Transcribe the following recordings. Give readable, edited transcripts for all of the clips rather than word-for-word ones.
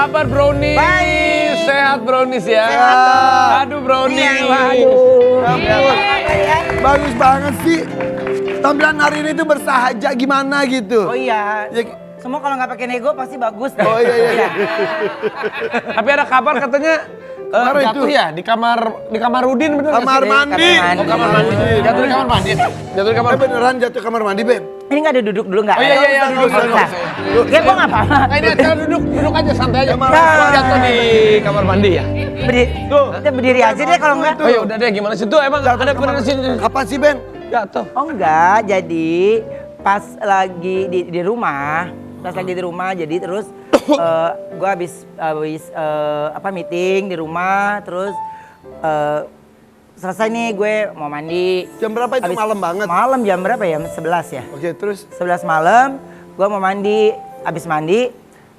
kabar Brownies? Baik. Sehat Brownies ya? Sehat. Aduh Brownies. Iya, waduh. Bagus banget sih. Tampilan hari ini tuh bersahaja gimana gitu. Oh iya. Ya, Semua kalau nggak pakai nego pasti bagus. Oh iya. Tapi ada kabar katanya Kemarin jatuh itu. ya di kamar Rudin bener nggak Kamar sih? mandi. Oh kamar mandi. Jatuh di kamar mandi. Jatuh di kamar mandi. Beneran jatuh kamar mandi, Ben? Ini nggak ada duduk dulu nggak? Oh iya duduk. Ya gua nggak apa-apa. Nah, ini acara duduk aja santai aja. Malah Jatuh di kamar mandi ya? Kita berdiri aja deh kalau nggak. Oh ya udah deh gimana sih tuh emang ada beneran sih Kapan sih, Ben? jatuh. Oh enggak, jadi pas lagi di rumah, jadi terus gue habis meeting di rumah, terus selesai nih gue mau mandi. Jam berapa itu? Malam banget. Malam jam berapa ya? 11 ya? Oke, terus 11 malam, gue mau mandi, habis mandi,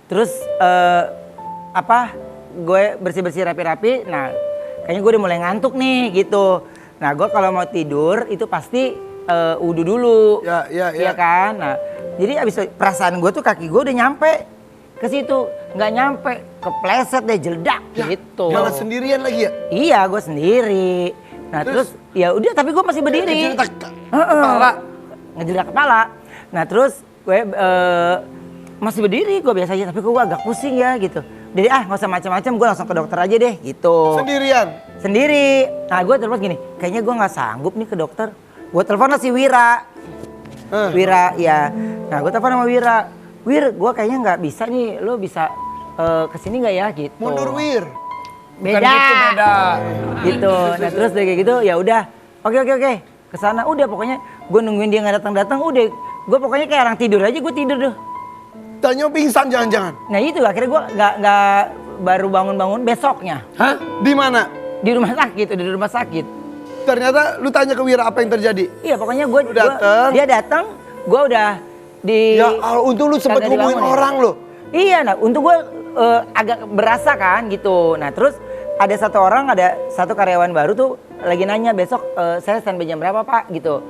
terus gue bersih-bersih rapi-rapi, nah kayaknya gue udah mulai ngantuk nih gitu. Nah gue kalau mau tidur itu pasti wudu dulu, Ya. kan? Nah jadi abis perasaan gue tuh kaki gue udah nyampe ke situ, nggak nyampe, kepleset deh jeledak gitu. malah sendirian lagi ya? Iya gue sendiri. Nah terus ya udah tapi gue masih berdiri. Ngejeledak kepala. Ngejeledak kepala. Nah terus gue masih berdiri gue biasa aja tapi gue agak pusing ya gitu. Jadi nggak usah macam-macam, gue langsung ke dokter aja deh gitu. Sendirian? Sendiri. Nah gue telepon gini, kayaknya gue nggak sanggup nih ke dokter. Gue telepon si Wira. Wira ya. Nah gue telepon sama Wira. Wir, gue kayaknya nggak bisa nih, lo bisa kesini nggak ya gitu. Mundur, Wir. Beda. Bukan gitu, beda. Gitu. Nah terus udah kayak gitu ya udah. Oke. Kesana udah pokoknya gue nungguin dia nggak datang udah. Gue pokoknya kayak orang tidur aja, gue tidur tuh. Tanya pingsan jangan-jangan. Nah itu akhirnya gue nggak baru bangun besoknya. Hah? Di mana? Di rumah sakit. Ternyata lu tanya ke Wira apa yang terjadi? Iya pokoknya dia datang, gue udah di. Ya Allah, untung lu sempet kagak hubungin dibangunin. orang lo. Iya, nah untung gue agak berasa kan gitu. Nah terus ada satu karyawan baru tuh lagi nanya besok saya standby jam berapa Pak gitu.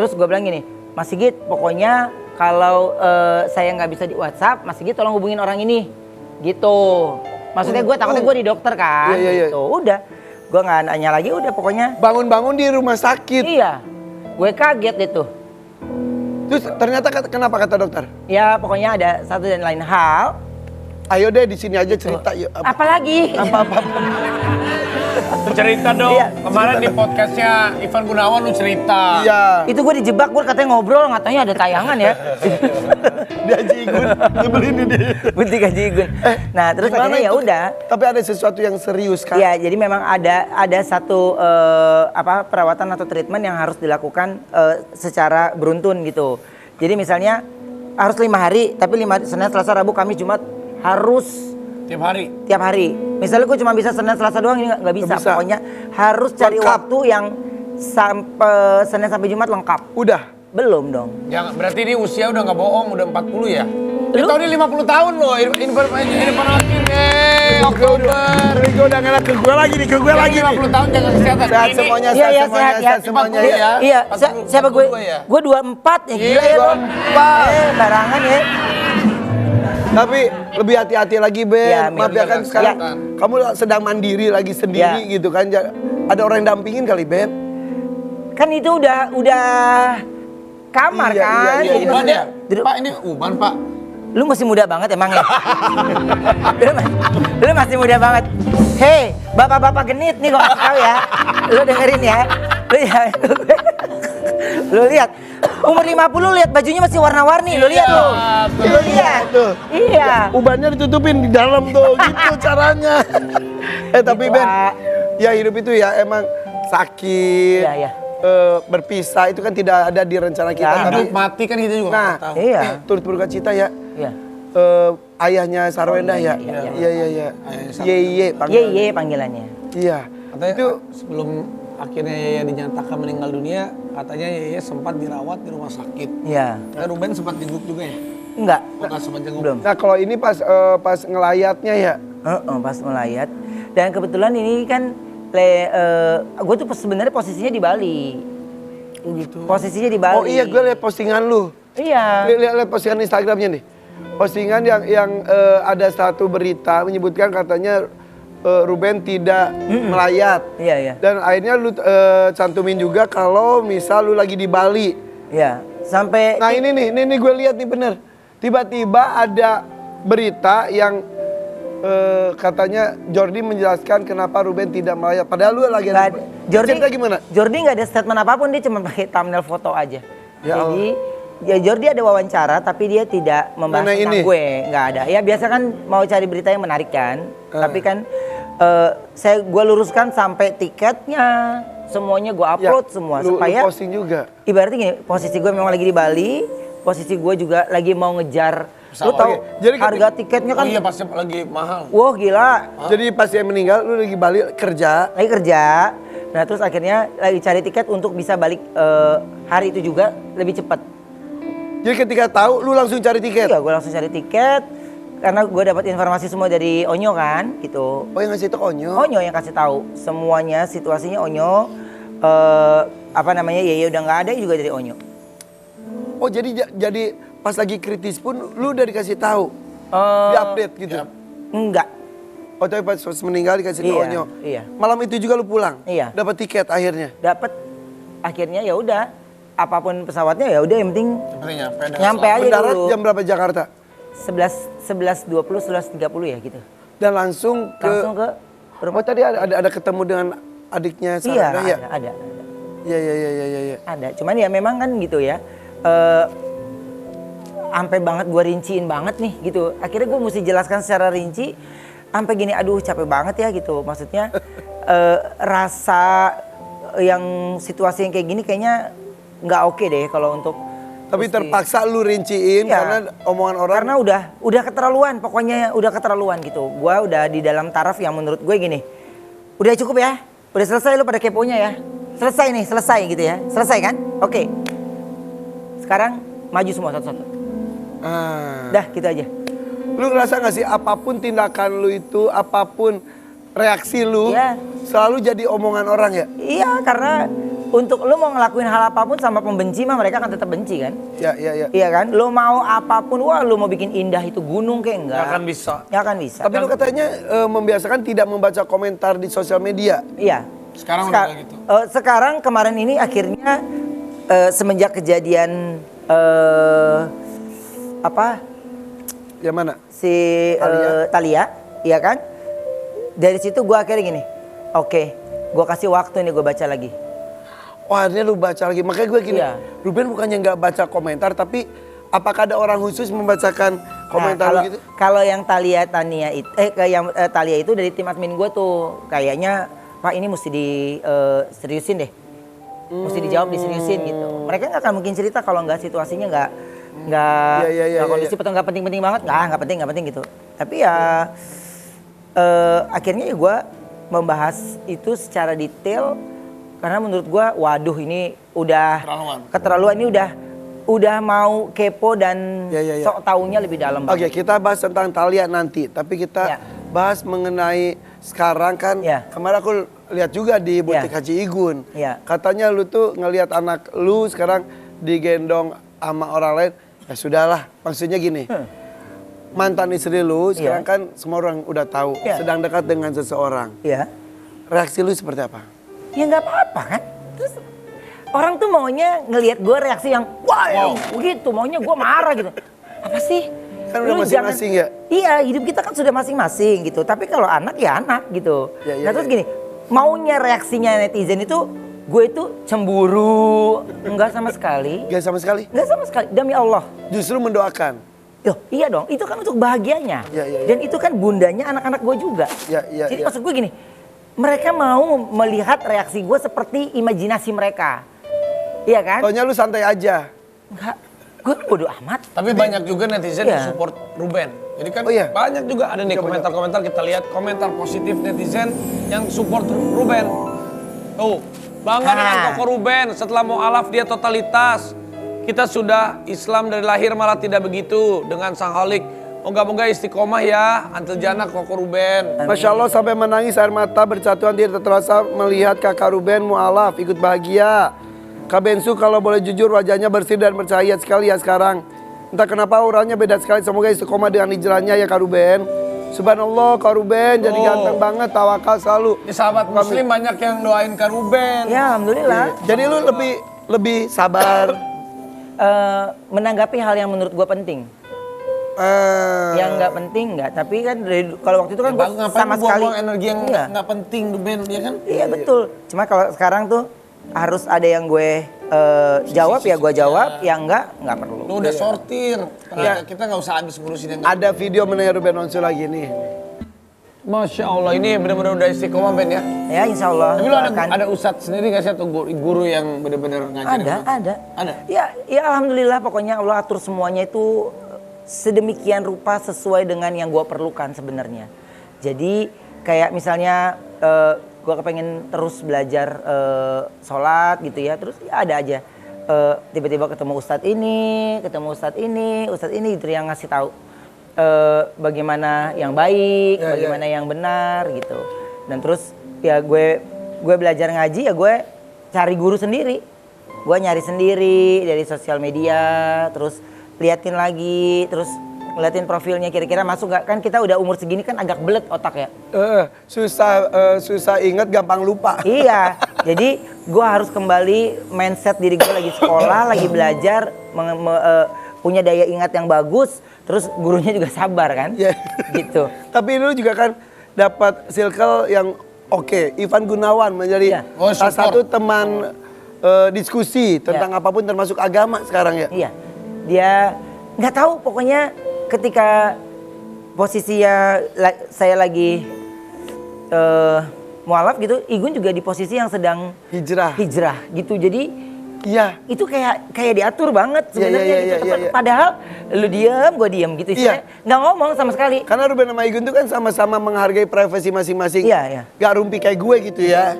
Terus gue bilang gini, Mas Sigit pokoknya kalau saya nggak bisa di WhatsApp, Mas Sigit tolong hubungin orang ini gitu. Maksudnya gue takutnya gue di dokter kan Iya. gitu. Udah, gue nggak nanya lagi udah pokoknya. Bangun-bangun di rumah sakit. Iya, gue kaget deh tuh. Terus ternyata kenapa kata dokter? Ya pokoknya ada satu dan lain hal. Ayo deh di sini aja cerita yuk. Apalagi? Apa? Cerita dong. Iya, Kemarin di podcastnya Ivan Gunawan lu cerita. Iya. Itu gue dijebak, gue katanya ngobrol, katanya ada tayangan ya. Dia jigun, nyebelin ini. Bunti gaji Igun. Nah terus Gimana akhirnya ya itu? udah. Tapi ada sesuatu yang serius kan? Ya jadi memang ada satu perawatan atau treatment yang harus dilakukan secara beruntun gitu. Jadi misalnya harus 5 hari, tapi Senin, Selasa, Rabu, Kamis, Jumat harus Tiap hari. Misalnya gue cuma bisa Senin, Selasa doang, ini nggak bisa. Nggak bisa. Pokoknya harus cari Lengkap. waktu yang sampai Senin sampai Jumat lengkap. Udah. Belum dong. Jangan, berarti ini usia udah nggak bohong, udah 40 ya? Ini Lu? tahun ini 50 tahun loh, Irfan Hakim Oktober. Ini gue udah ngeliat ke gue lagi nih, 50 tahun jaga kesehatan. Sehat Ini- semuanya, Iya, sehat semuanya, sehat. sehat semuanya. 40 ya? Iya, 40, siapa gue? 42 ya? Gue 24 ya, gila Iya, ya lo. 24. Barangan ya. Tapi lebih hati-hati lagi Ben. Ya, Maaf ya kan jaga sekarang kesehatan. kamu sedang mandiri lagi sendiri Ya. gitu kan. Ada orang yang dampingin kali Ben. Kan itu udah kamar Iya, kan. iya, Jadi Uban maksudnya, ya? Pak, ini Uban Pak. lu masih muda banget emang ya? lu masih muda banget. Hei, bapak-bapak genit nih gua kasih tahu ya. Lu dengerin ya. Lu lihat. Umur 50 lihat bajunya masih warna-warni. Lu lihat lu. Lu lihat. Tuh. Iya. Ubannya ditutupin di dalam tuh, gitu caranya. Tapi Gitu, Ben, Pak. ya hidup itu ya emang sakit, Iya, iya. berpisah itu kan tidak ada di rencana kita. Ya. Tapi Hidup mati kan kita juga nah, nggak tahu. Iya. turut berduka cita ya. Iya. Ayahnya Sarwenda iya, ya. iya, Iya. Ayahnya Sarwenda. Ye Ye ye panggilannya. Iya. Katanya Itu sebelum akhirnya Yaya dinyatakan meninggal dunia, katanya Yaya sempat dirawat di rumah sakit. Iya. Nah, Ruben sempat jenguk juga ya? Enggak. Nggak sempat jenguk. Belum. nah kalau ini pas ngelayatnya ya. Pas melayat. Dan kebetulan ini kan gue tuh sebenarnya posisinya di Bali. Oh gitu. Posisinya di Bali. Oh iya, gue liat postingan lu. Iya. Lihat postingan Instagramnya nih. postingan yang ada satu berita menyebutkan katanya Ruben tidak melayat. Iya, iya. Dan akhirnya lu cantumin juga kalau misal lu lagi di Bali. Iya, sampai Nah ini gue lihat nih bener. Tiba-tiba ada berita yang katanya Jordi menjelaskan kenapa Ruben tidak melayat. Padahal lu lagi nggak ada. cerita gimana? Jordi nggak ada statement apapun, dia cuma pakai thumbnail foto aja. Ya Jadi ya Jordi ada wawancara tapi dia tidak membahas Mengenai tentang ini? gue, nggak ada. Ya biasa kan mau cari berita yang menarik kan, tapi kan gue luruskan sampai tiketnya, semuanya gue upload semua lu supaya posting juga. ibaratnya gini, posisi gue memang lagi di Bali, posisi gue juga lagi mau ngejar. Lu tahu Jadi harga tiketnya kan? Oh iya pasti lagi mahal. Wah gila, Jadi pas dia meninggal lu lagi Bali kerja. lagi kerja. Nah terus akhirnya lagi cari tiket untuk bisa balik hari itu juga lebih cepat. Jadi ketika tahu lu langsung cari tiket. Iya, gue langsung cari tiket karena gue dapat informasi semua dari Onyo kan, gitu. Oh yang ngasih itu Onyo. Onyo yang kasih tahu semuanya, situasinya Onyo. Apa namanya, ya udah nggak ada juga dari Onyo. Oh jadi pas lagi kritis pun lu udah dikasih tahu. Di update gitu. Enggak. Oh tapi pas meninggal dikasih tahu Iya, Onyo. iya. Malam itu juga lu pulang. Iya. Dapat tiket akhirnya. Dapat akhirnya ya udah, apapun pesawatnya ya udah, yang penting Seperti nyampe dengan nyampe aja Mendarat dulu. jam berapa Jakarta? 11.20, 11.30 ya gitu. Dan langsung ke. Langsung ke Oh tadi ada ketemu dengan adiknya Iya, Sarah ya? ada. Iya. Ada, cuman ya memang kan gitu ya. Sampai banget gue rinciin banget nih gitu. Akhirnya gue mesti jelaskan secara rinci. Sampai gini, aduh capek banget ya gitu. Maksudnya rasa yang situasi yang kayak gini kayaknya nggak oke deh kalau untuk. Tapi mesti- terpaksa lu rinciin Iya. karena omongan orang. Karena udah keterlaluan, pokoknya udah keterlaluan gitu. Gua udah di dalam taraf yang menurut gue gini. Udah cukup ya? Udah selesai lu pada keponya ya? Selesai gitu ya. Selesai kan? Oke. Sekarang maju semua satu-satu. Dah gitu aja. Lu ngerasa gak sih apapun tindakan lu itu, apapun reaksi lu, Iya. selalu jadi omongan orang ya? Iya, karena untuk lu mau ngelakuin hal apapun sama pembenci mah mereka akan tetap benci kan? Iya. Iya kan? Lu mau apapun, wah lu mau bikin indah itu gunung kayak enggak. Nggak akan bisa. Nggak akan bisa. Tapi lu katanya membiasakan tidak membaca komentar di sosial media. Iya. Sekarang udah kayak gitu. Sekarang kemarin ini akhirnya semenjak kejadian Yang mana? si Thalia, iya kan? Dari situ gue akhirnya gini, oke, gue kasih waktu nih gue baca lagi. Wah akhirnya lu baca lagi. Makanya gue gini, Iya. Ruben bukannya nggak baca komentar, tapi apakah ada orang khusus membacakan komentar kalau, lu gitu? Kalau yang Thalia Thalia itu dari tim admin gue tuh, kayaknya Pak ini mesti seriusin deh. Mesti dijawab diseriusin gitu. Mereka nggak akan mungkin cerita kalau nggak situasinya nggak Iya, kondusif atau nggak penting-penting banget, nggak penting gitu. Tapi ya akhirnya ya gue membahas itu secara detail karena menurut gue, waduh ini udah keterlaluan, ini udah mau kepo dan Iya. sok taunya lebih dalam. Oke, kita bahas tentang Thalia nanti, tapi kita Ya. bahas mengenai sekarang kan. Ya. Kemarin aku lihat juga di butik Ya. Haji Igun. Ya. Katanya lu tuh ngelihat anak lu sekarang digendong sama orang lain. Ya sudahlah, maksudnya gini. Mantan istri lu sekarang kan semua orang udah tahu Ya. sedang dekat dengan seseorang. Ya. Reaksi lu seperti apa? Ya nggak apa-apa kan. Terus orang tuh maunya ngelihat gue reaksi yang wow gitu, maunya gue marah gitu. Apa sih? Kan udah Lu masing-masing ya? Iya, hidup kita kan sudah masing-masing gitu. Tapi kalau anak ya anak gitu. Ya, Nah terus gini, maunya reaksinya netizen itu gue itu cemburu. Enggak sama sekali. Gak sama sekali? Enggak sama sekali, demi Allah. Justru mendoakan. Loh, iya dong, itu kan untuk bahagianya. Ya. Dan itu kan bundanya anak-anak gue juga. Ya. Jadi maksud gue gini, mereka mau melihat reaksi gue seperti imajinasi mereka. Iya kan? Taunya lu santai aja. Enggak, gue bodo amat. Tapi banyak juga netizen Iya. yang support Ruben. Jadi kan Oh iya? banyak juga ada nih komentar-komentar, kita lihat komentar positif netizen yang support Ruben. Tuh, bangga dengan Koko Ruben setelah mau alaf dia totalitas. Kita sudah Islam dari lahir malah tidak begitu dengan sang Halik. Moga-moga istiqomah ya, antel jana Koko Ruben. Masya Allah sampai menangis air mata bercatuan tidak terasa melihat kakak Ruben mu'alaf ikut bahagia. Kak Bensu kalau boleh jujur wajahnya bersih dan bercahaya sekali ya sekarang. Entah kenapa orangnya beda sekali. Semoga istiqomah dengan hijrahnya ya Kak Ruben. Subhanallah Kak Ruben jadi ganteng banget, tawakal selalu. Di sahabat muslim banyak yang doain Kak Ruben. Ya alhamdulillah. Jadi lu lebih sabar. Menanggapi hal yang menurut gue penting. Yang nggak penting nggak, tapi kan kalau waktu itu kan gue sama sekali buang energi yang nggak penting Ben, ya kan? Iya betul. Cuma kalau sekarang tuh harus ada yang gue jawab ya gue jawab, yang nggak perlu. Lu udah sortir. Kita nggak usah habis ngurusin yang Ada video mengenai Ruben Onsu lagi nih. Masya Allah, ini benar-benar udah istiqomah Ben ya? Ya insya Allah. Tapi lu ada ustadz sendiri nggak sih atau guru yang benar-benar ngajarin? Ada. Ada? Ya alhamdulillah pokoknya Allah atur semuanya itu sedemikian rupa sesuai dengan yang gue perlukan sebenarnya. Jadi kayak misalnya gue kepengen terus belajar sholat gitu ya, terus ya ada aja tiba-tiba ketemu ustadz ini gitu yang ngasih tahu bagaimana yang baik, bagaimana yang benar gitu. Dan terus ya gue belajar ngaji ya gue cari guru sendiri, gue nyari sendiri dari sosial media, terus liatin lagi, terus ngeliatin profilnya kira-kira masuk gak, kan kita udah umur segini kan agak belet otak ya. Susah ingat, gampang lupa. Iya, jadi gue harus kembali mindset diri gue lagi sekolah, lagi belajar, punya daya ingat yang bagus, terus gurunya juga sabar kan, gitu. Tapi lu juga kan dapat circle yang oke. Ivan Gunawan menjadi salah satu teman diskusi tentang apapun termasuk agama sekarang ya. Iya. Dia nggak tahu pokoknya ketika posisinya saya lagi mualaf gitu, Igun juga di posisi yang sedang hijrah gitu. Jadi itu kayak diatur banget sebenarnya gitu. Padahal lu diam, gue diam gitu. Nggak ngomong sama sekali. Karena Ruben sama Igun tuh kan sama-sama menghargai privasi masing-masing. Iya. Gak rumpi kayak gue gitu ya.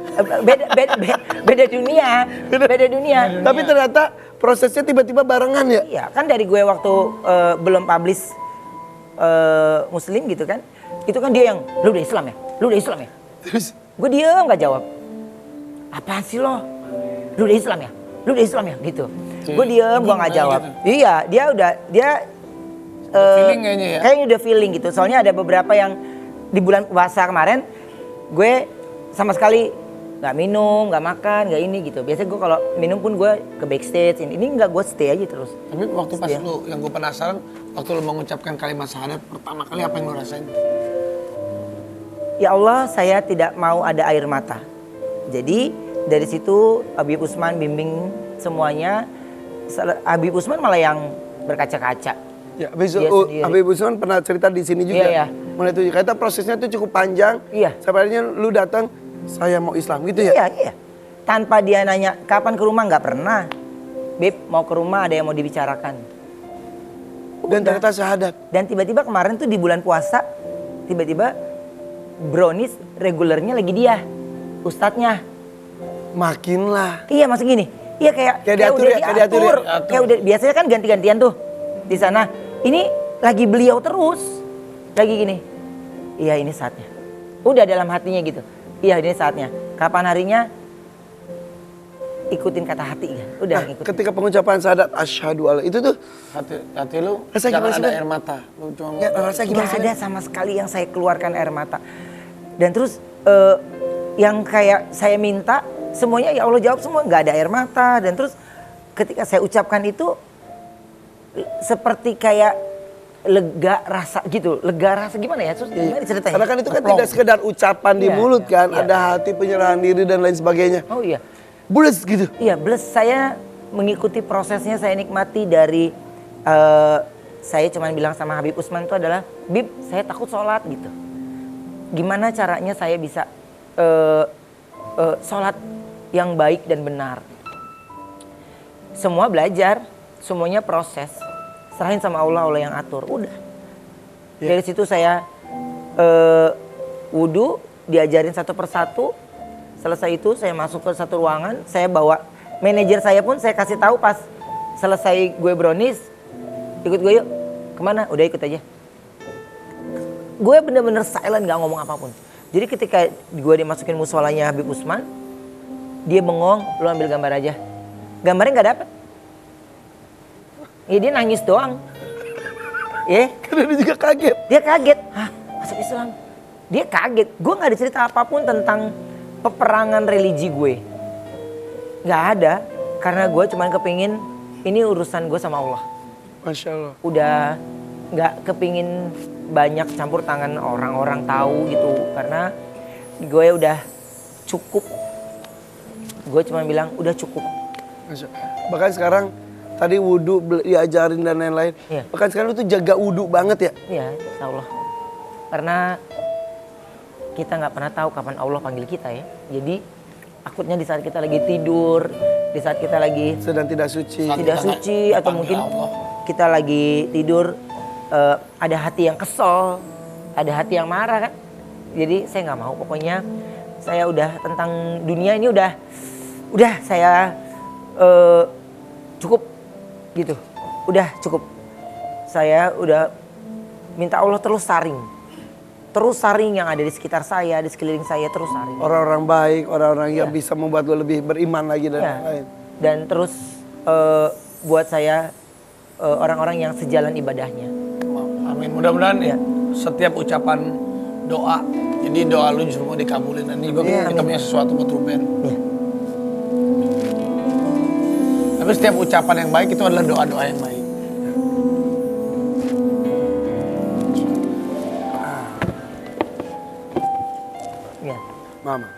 Beda dunia. Tapi ternyata prosesnya tiba-tiba barengan ya? Iya, kan dari gue waktu belum publish Muslim gitu kan. Itu kan dia yang, lu udah Islam ya? Terus? Gue diam gak jawab. Apaan sih lo? Lu udah Islam ya? Gitu. Gue diam, gue gak jawab. Gitu. Iya, dia feeling kayaknya ya? Kayaknya udah feeling gitu. Soalnya ada beberapa yang di bulan puasa kemarin, gue sama sekali nggak minum, nggak makan, nggak ini gitu. Biasanya gue kalau minum pun gue ke backstage. Ini nggak, gue stay aja terus. Tapi waktu pas lu, yang gue penasaran, waktu lu mengucapkan kalimat syahadat pertama kali apa yang lu rasain? Ya Allah, saya tidak mau ada air mata. Jadi dari situ Habib Usman bimbing semuanya. Habib Usman malah yang berkaca-kaca. Ya, Habib Usman pernah cerita di sini juga. Iya. Mulai itu, kata prosesnya itu cukup panjang. Iya. Sampai akhirnya lu datang, saya mau Islam gitu ya? Iya. Tanpa dia nanya, kapan ke rumah, nggak pernah. Beb, mau ke rumah ada yang mau dibicarakan. Dan ternyata syahadat. Dan tiba-tiba kemarin tuh di bulan puasa, tiba-tiba brownies regulernya lagi dia, ustadznya. Makinlah. Iya, maksud gini. Iya kayak diatur udah ya, kayak diatur ya. Kayak udah, biasanya kan ganti-gantian tuh di sana. Ini lagi beliau terus. Lagi gini. Iya, ini saatnya. Udah dalam hatinya gitu. Iya, ini saatnya. Kapan harinya? Ikutin kata hati kan. Udah ngikutin. Ketika pengucapan syahadat asyhadu alla itu tuh hati lu rasa jangan gimana ada sih, air mata. Lu cuma rasa gimana Nggak sih? ada sama sekali yang saya keluarkan air mata. Dan terus yang kayak saya minta semuanya ya Allah jawab semua, nggak ada air mata. Dan terus ketika saya ucapkan itu seperti kayak lega rasa gitu. Lega rasa gimana ya? Terus gimana ceritanya? Karena kan itu kan tidak sekedar ucapan di mulut kan, ada hati, penyerahan diri dan lain sebagainya. Oh iya. Bless gitu. Iya, bless. Saya mengikuti prosesnya, saya nikmati dari saya cuma bilang sama Habib Usman itu adalah, Bib, saya takut sholat gitu. Gimana caranya saya bisa sholat yang baik dan benar. Semua belajar, semuanya proses. Serahin sama Allah, Allah yang atur. Udah. Dari situ saya wudhu, diajarin satu persatu. Selesai itu saya masuk ke satu ruangan, saya bawa manajer saya pun saya kasih tahu pas selesai gue brownies, ikut gue yuk. Kemana? Udah ikut aja. Gue bener-bener silent, gak ngomong apapun. Jadi ketika gue dimasukin musholanya Habib Usman, dia bengong, lu ambil gambar aja. Gambarnya gak dapet. Ya dia nangis doang. Karena dia juga kaget. Dia kaget, hah masuk Islam? Dia kaget, gue gak ada cerita apapun tentang peperangan religi gue. Gak ada, karena gue cuman kepingin ini urusan gue sama Allah. Masya Allah. Udah gak kepingin banyak campur tangan orang-orang tahu gitu. Karena gue udah cukup. Gue cuma bilang udah cukup. Bahkan sekarang tadi wudhu diajarin dan lain-lain. Iya. Bahkan sekarang lu tuh jaga wudhu banget ya. Iya, insya Allah. Karena kita nggak pernah tahu kapan Allah panggil kita ya. Jadi takutnya di saat kita lagi tidur, di saat kita lagi Sedang tidak suci. tidak suci atau mungkin kita lagi tidur ada hati yang kesel, ada hati yang marah kan. Jadi saya nggak mau, pokoknya saya udah tentang dunia ini udah saya cukup gitu, udah cukup. Saya udah minta Allah terus saring yang ada di sekitar saya, di sekeliling saya, terus saring. Orang-orang baik, orang-orang yang bisa membuat lu lebih beriman lagi dan lain. Dan terus buat saya orang-orang yang sejalan ibadahnya. Amin. Mudah-mudahan ya setiap ucapan doa, jadi doa lu justru mau dikabulin. Dan ini kita punya sesuatu buat Ruben. Iya. Tapi setiap ucapan yang baik itu adalah doa-doa yang baik. Iya. Mama.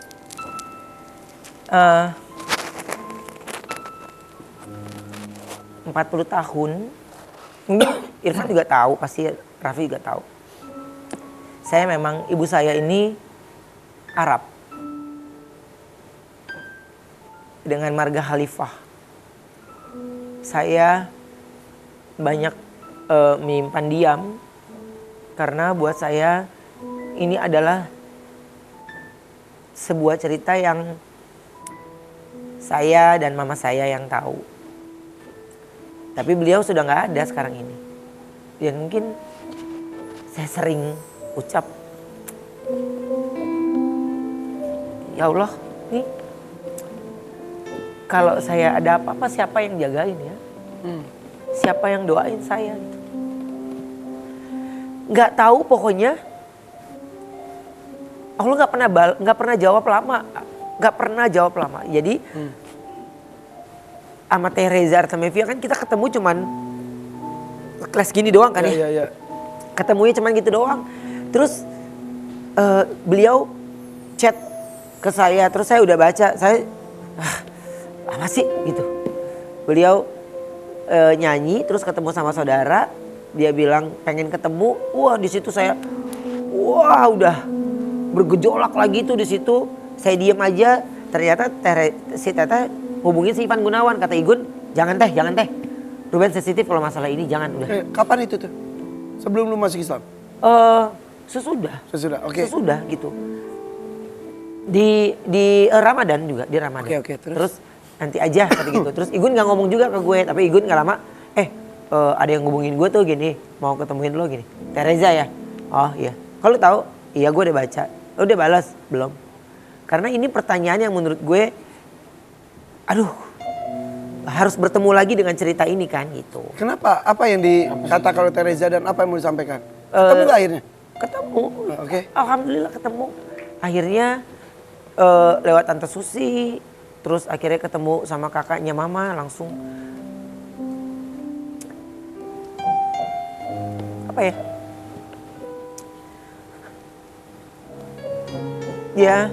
40 tahun, mungkin Irfan juga tahu, pasti Raffi juga tahu. Saya memang, ibu saya ini Arab. Dengan marga Khalifah. Saya banyak menyimpan diam, karena buat saya ini adalah sebuah cerita yang saya dan mama saya yang tahu. Tapi beliau sudah nggak ada sekarang ini. Dan mungkin saya sering ucap, ya Allah, nih kalau saya ada apa-apa siapa yang jagain ya? Siapa yang doain saya? Gitu. Nggak tahu pokoknya. Allah nggak pernah jawab lama, Jadi sama Teh Reza Artamevia kan kita ketemu cuman kelas gini doang kan ya. Iya. Ketemunya cuman gitu doang. Terus beliau chat ke saya, terus saya udah baca, saya apa sih gitu. Beliau nyanyi, terus ketemu sama saudara, dia bilang pengen ketemu. Wah di situ saya, udah bergejolak lagi tuh di situ. Saya diem aja, ternyata si Tete hubungin si Ivan Gunawan, kata Igun, jangan teh. Ruben sensitif kalau masalah ini, jangan udah. Kapan itu tuh? Sebelum lu masuk Islam? Sesudah, oke. Sesudah gitu. Di Ramadan juga, di Ramadan. Oke, terus nanti aja kata gitu. Terus Igun nggak ngomong juga ke gue, tapi Igun nggak lama, ada yang ngubungin gue tuh gini, mau ketemuin lo gini. Tereza ya? Oh iya. Kalau tahu? Iya, gue udah baca. Lo udah balas? Belum. Karena ini pertanyaan yang menurut gue, harus bertemu lagi dengan cerita ini kan gitu. Kenapa? Apa yang dikatakan oleh Tereza dan apa yang mau disampaikan? Ketemu nggak akhirnya? Ketemu. Oke. Alhamdulillah ketemu. Akhirnya lewat Tante Susi, terus akhirnya ketemu sama kakaknya mama langsung. Apa ya? Ya,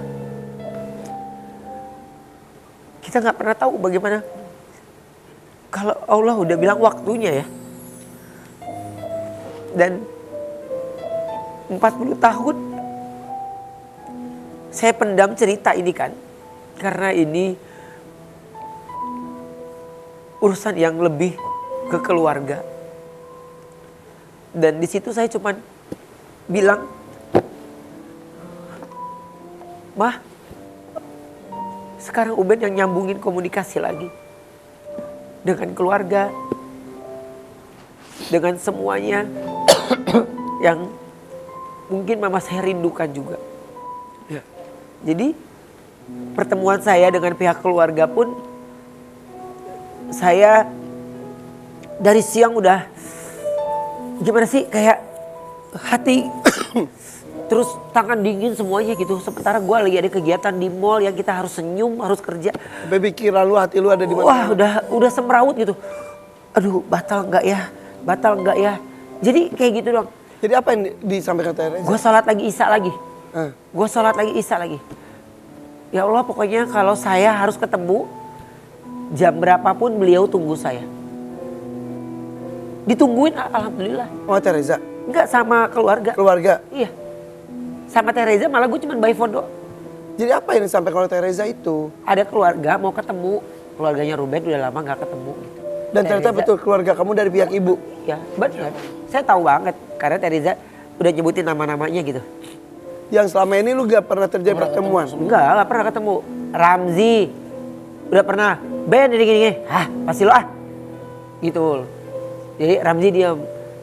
kita nggak pernah tahu bagaimana. Kalau Allah udah bilang waktunya ya. Dan 40 tahun saya pendam cerita ini kan. Karena ini urusan yang lebih ke keluarga. Dan di situ saya cuman bilang, Mah, sekarang Uben yang nyambungin komunikasi lagi. Dengan keluarga, dengan semuanya yang mungkin mama saya rindukan juga. Ya. Jadi pertemuan saya dengan pihak keluarga pun, saya dari siang udah gimana sih kayak hati terus tangan dingin semuanya gitu. Sementara gue lagi ada kegiatan di mall yang kita harus senyum, harus kerja. Sampai pikiran lu, hati lu ada di mana? Wah udah semrawut gitu. Aduh batal nggak ya? Batal nggak ya? Jadi kayak gitu dong. Jadi apa yang disampaikan Teh Reza? Gue sholat lagi isya lagi. Eh. Gue sholat lagi isya lagi. Ya Allah pokoknya kalau saya harus ketemu jam berapapun beliau tunggu saya. Ditungguin alhamdulillah. Oh Teh Reza? Enggak sama keluarga. Keluarga? Iya. Sama Teh Reza malah gue cuma by phone doang. Jadi apa yang disampaikan oleh Teh Reza itu? Ada keluarga mau ketemu. Keluarganya Ruben udah lama gak ketemu gitu. Dan Teh ternyata Reza- betul keluarga kamu dari pihak ibu? Ya benar. Saya tahu banget karena Teh Reza udah nyebutin nama-namanya gitu. Yang selama ini lu gak pernah terjadi pertemuan? Enggak pernah ketemu. Ramzi udah pernah. Ben ini gini. Hah pasti lo ah. Gitu. Jadi Ramzi diam.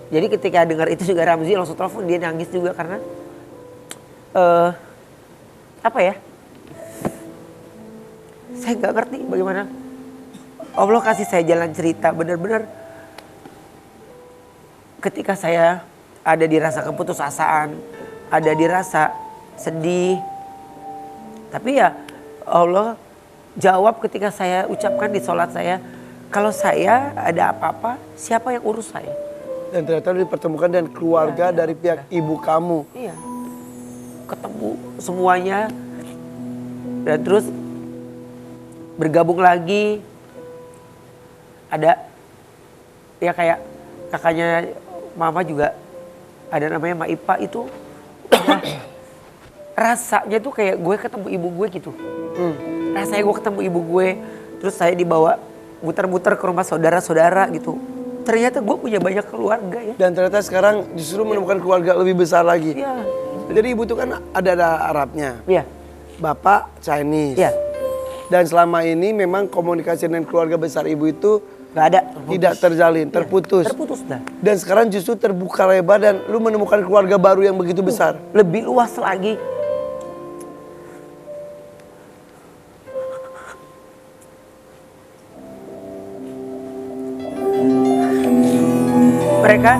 Jadi ketika dengar itu juga Ramzi langsung telepon, dia nangis juga karena apa ya? Saya nggak ngerti bagaimana Allah kasih saya jalan cerita benar-benar. Ketika saya ada di rasa keputusasaan, ada di rasa sedih, tapi ya Allah jawab ketika saya ucapkan di sholat saya, kalau saya ada apa-apa, siapa yang urus saya? Dan ternyata lu dipertemukan dengan keluarga dari pihak ibu kamu. Iya, ketemu semuanya dan terus bergabung lagi. Ada ya kayak kakaknya mama juga ada namanya Maipa itu. Rasanya tuh kayak gue ketemu ibu gue gitu. Rasanya gue ketemu ibu gue, terus saya dibawa muter-muter ke rumah saudara-saudara gitu. Ternyata gue punya banyak keluarga ya. Dan ternyata sekarang justru menemukan keluarga lebih besar lagi. Iya. Jadi ibu tuh kan ada Arabnya. Iya. Bapak Chinese. Iya. Dan selama ini memang komunikasi dengan keluarga besar ibu itu Gak ada. tidak terjalin, terputus. Terputus dah. Dan sekarang justru terbuka lebar dan lu menemukan keluarga baru yang begitu besar. Lebih luas lagi. Mereka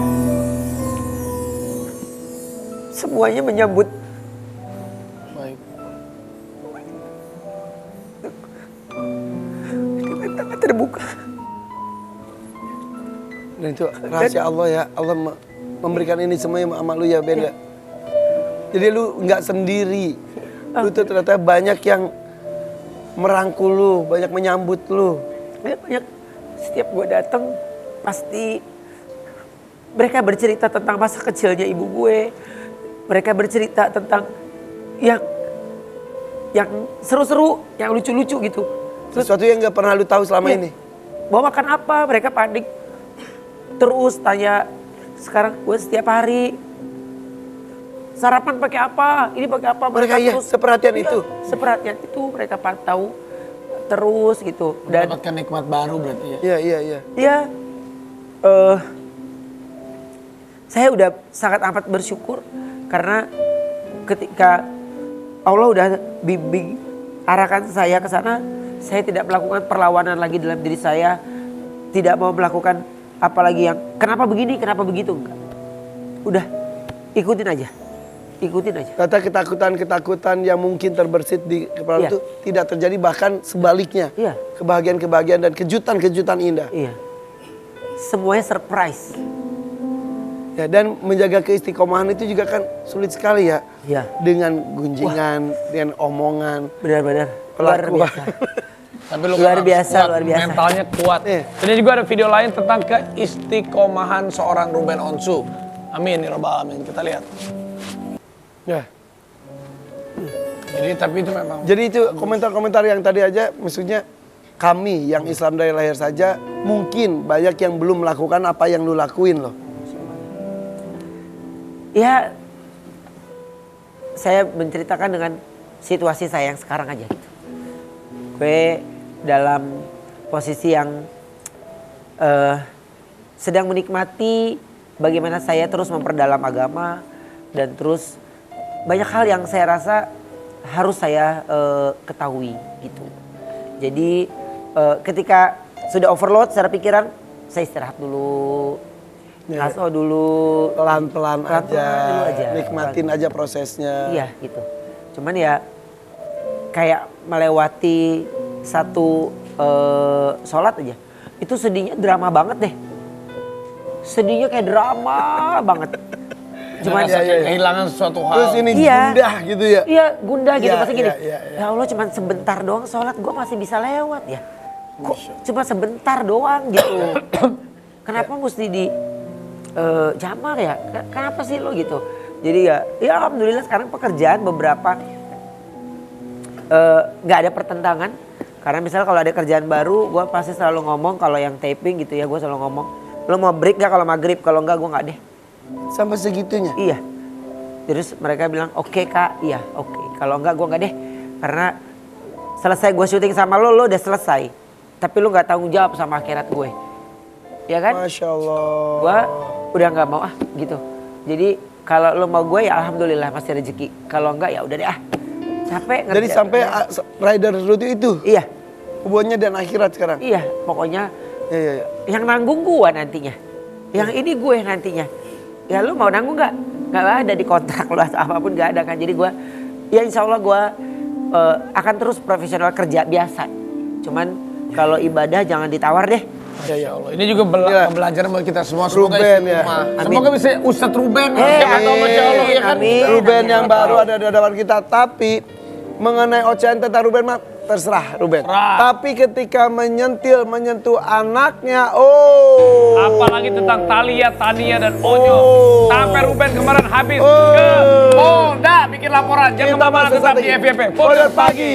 semuanya menyambut Baik. dengan tangan terbuka. Dan itu rahasia Allah ya. Allah memberikan ini semuanya sama lu ya Ben ya. Jadi lu nggak sendiri. Lu tuh ternyata banyak yang merangkul lu, banyak menyambut lu. Banyak setiap gue datang pasti mereka bercerita tentang masa kecilnya ibu gue. Mereka bercerita tentang yang seru-seru, yang lucu-lucu gitu. Sesuatu yang nggak pernah lu tahu selama Iya. ini. Mau makan apa? Mereka panik. Terus tanya, sekarang gue setiap hari sarapan pakai apa? Ini pakai apa? Mereka iya, seperhatian Iya, itu. Seperhatian itu mereka pantau terus gitu. Dan Mendapatkan nikmat baru berarti ya. Iya, iya, iya. ya, saya udah sangat amat bersyukur karena ketika Allah udah bimbing arahkan saya ke sana, saya tidak melakukan perlawanan lagi dalam diri saya, tidak mau melakukan apalagi yang kenapa begini, kenapa begitu, enggak. Udah ikutin aja. Kata ketakutan-ketakutan yang mungkin terbersit di kepala Iya. itu tidak terjadi, bahkan sebaliknya. Iya. Kebahagiaan-kebahagiaan dan kejutan-kejutan indah. Iya. Semuanya surprise. Ya, dan menjaga keistiqomahan itu juga kan sulit sekali ya. Iya. Dengan gunjingan, dengan omongan. Benar-benar luar Kelakuan. biasa. Tapi lu Luar kan harus biasa, kuat, luar biasa. mentalnya kuat. Iya. Dan juga ada video lain tentang keistiqomahan seorang Ruben Onsu. Amin ya rabbal alamin. Kita lihat. Ya. Jadi tapi itu memang Jadi itu komentar-komentar yang tadi aja, maksudnya kami yang Islam dari lahir saja mungkin banyak yang belum melakukan apa yang lu lakuin loh. Ya, saya menceritakan dengan situasi saya yang sekarang aja gitu. Gue dalam posisi yang sedang menikmati bagaimana saya terus memperdalam agama dan terus banyak hal yang saya rasa harus saya ketahui gitu. Jadi ketika sudah overload secara pikiran, saya istirahat dulu. Ya. ngaso dulu. Pelan-pelan aja. Pelan-pelan dulu aja. Nikmatin aja prosesnya. Iya gitu. Cuman ya kayak melewati satu sholat aja. Itu sedihnya drama banget deh. Sedihnya kayak drama banget. Cuman Merasa kayak kehilangan sesuatu hal. Terus ini Iya. gundah gitu ya. iya gundah gitu. Iya, Pasti gini, iya. ya Allah cuman sebentar doang sholat gue masih bisa lewat ya. Kok cuma sebentar doang gitu. Kenapa mesti di jamar ya? Kenapa sih lo gitu? Jadi ya alhamdulillah sekarang pekerjaan beberapa nggak ada pertentangan. Karena misalnya kalau ada kerjaan baru, gue pasti selalu ngomong kalau yang taping gitu ya, gue selalu ngomong, lo mau break gak kalau maghrib? Kalau enggak gue nggak deh. Sampai segitunya. Iya. Terus mereka bilang, oke kak, iya oke. Kalau enggak gue nggak deh. Karena selesai gue syuting sama lo udah selesai. Tapi lo nggak tanggung jawab sama akhirat gue. Ya kan? Masya Allah. Gue udah nggak mau gitu. Jadi kalau lo mau gue ya alhamdulillah masih rezeki. Kalau enggak ya udah deh capek. Jadi sampai rider Ruti itu Iya, hubungannya dan akhirat sekarang. iya. Pokoknya Iya. yang nanggung gue nantinya. Yang ini gue nantinya. Ya lu mau nanggung nggak? Nggak ada di kontrak lu atau apapun nggak ada kan. Jadi gue, ya insya Allah gue akan terus profesional kerja biasa. Cuman kalau ibadah jangan ditawar deh. Ya Allah. Ini juga pembelajaran buat kita semua. Semoga Ruben ya. Semoga bisa Ustadz Ruben. Amin. Atau Masya Allah ya kan. Amin. Ruben yang Amin. baru ada di hadapan kita. Tapi mengenai ocehan tentang Ruben mah terserah Ruben. Terserah. Tapi ketika menyentuh anaknya, Apalagi tentang Talia, Tania, dan Onyo. Oh. Sampai Ruben kemarin habis Oh. ke Polda bikin laporan. Jangan Kita kemana-mana, masuk tetap satu di lagi. FYP. Polda pagi.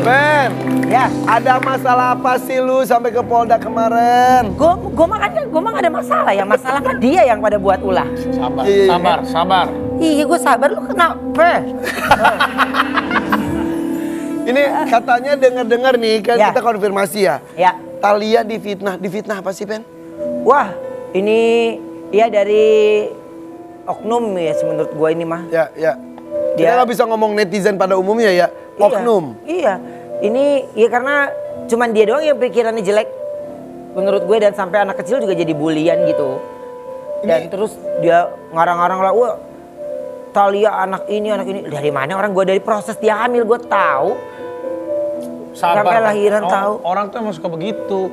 Ben, Ya, ada masalah apa sih lu sampai ke Polda kemarin? gue mah gak ada masalah ya. Masalah kan dia yang pada buat ulah. Sabar, Iya, iya. sabar, sabar. Iya gue sabar, lu kenapa? Ini katanya dengar-dengar nih kan Ya. kita konfirmasi ya. Ya, Talia difitnah apa sih Ben? wah ini ya dari oknum ya menurut gue ini mah. Ya. Kita Dia- nggak bisa ngomong netizen pada umumnya ya. Oknum. Iya, ini ya karena cuman dia doang yang pikirannya jelek menurut gue dan sampai anak kecil juga jadi bulian gitu. Dan terus dia ngarang-ngarang lah, wah Talia anak ini. Dari mana orang gue dari proses dia hamil gue tahu. Sabar. Sampai lahiran tahu. Orang tuh emang suka begitu.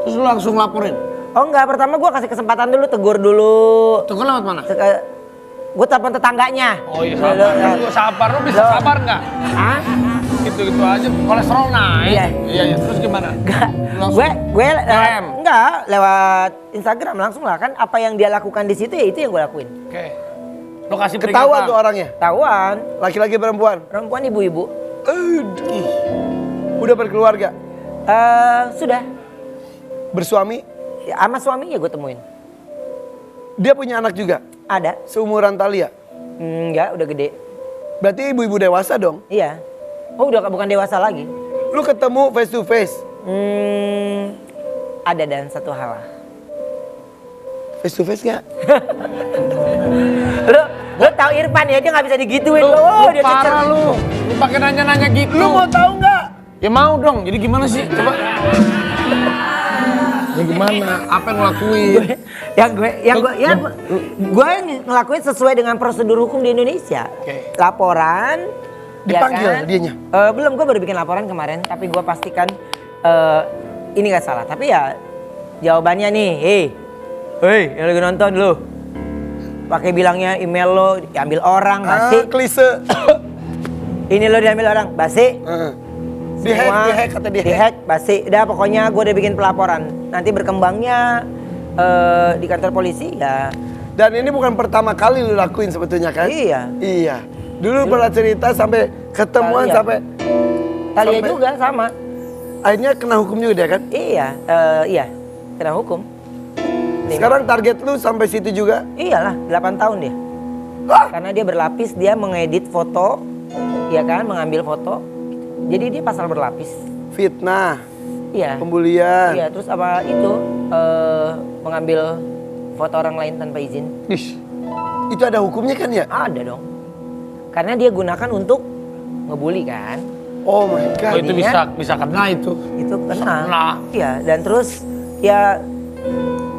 Terus lu langsung laporin. Oh enggak, pertama gue kasih kesempatan dulu, tegur dulu. Tunggu lewat mana? Gue telepon tetangganya. Oh iya sabar. Lu sabar, lu bisa sabar nggak? Hah? Gitu-gitu aja, kolesterol naik. Iya. Iya. Terus gimana? Enggak, Langsung gue DM. enggak lewat Instagram langsung lah kan apa yang dia lakukan di situ ya itu yang gue lakuin. Oke. Lu kasih Ketahuan peringatan. tuh orangnya. Tahuan, Laki-laki perempuan. perempuan ibu-ibu. Ih. Udah berkeluarga. Sudah, Bersuami. ya, sama suaminya gue temuin. Dia punya anak juga. Ada, Seumuran Talia. enggak udah gede. Berarti ibu-ibu dewasa dong. Iya. Oh udah bukan dewasa lagi. Lu ketemu face to face. Ada dan satu hal lah. Face to face gak? Lu tahu Irfan ya dia nggak bisa digituin. Oh dia Parah kecer. lu pakai nanya-nanya gitu. Lu mau tahu nggak? Ya mau dong, jadi gimana sih? Coba. Ya gimana? Apa yang ngelakuin? Gue yang ngelakuin sesuai dengan prosedur hukum di Indonesia. Oke. Laporan. Dipanggil dianya? Belum, gue baru bikin laporan kemarin, tapi gue pastikan ini gak salah. Tapi ya jawabannya nih, hei, yang lagi nonton lu, pakai bilangnya email lo diambil orang, basi. Klise. Ini lo diambil orang, basi. Dihack kata dia. Dihack, basi. Udah pokoknya gue udah bikin pelaporan. Nanti berkembangnya di kantor polisi ya. Dan ini bukan pertama kali lu lakuin sebetulnya kan? Iya. Iya. Dulu pernah cerita sampai ketemuan Talia. sampai Talia Sampai- juga sama. akhirnya kena hukum juga dia kan? Iya, kena hukum. Sekarang target lu sampai situ juga? Iyalah, 8 tahun dia. Ah! Karena dia berlapis, dia mengedit foto, ya kan, mengambil foto. Jadi dia pasal berlapis. Fitnah, Iya. pembulian. Iya, terus apa itu mengambil foto orang lain tanpa izin? Ish. Itu ada hukumnya kan ya? Ada dong. Karena dia gunakan untuk ngebully kan. Oh my Oh, God. itu bisa kena itu. Itu Kena. kena. Iya, dan terus ya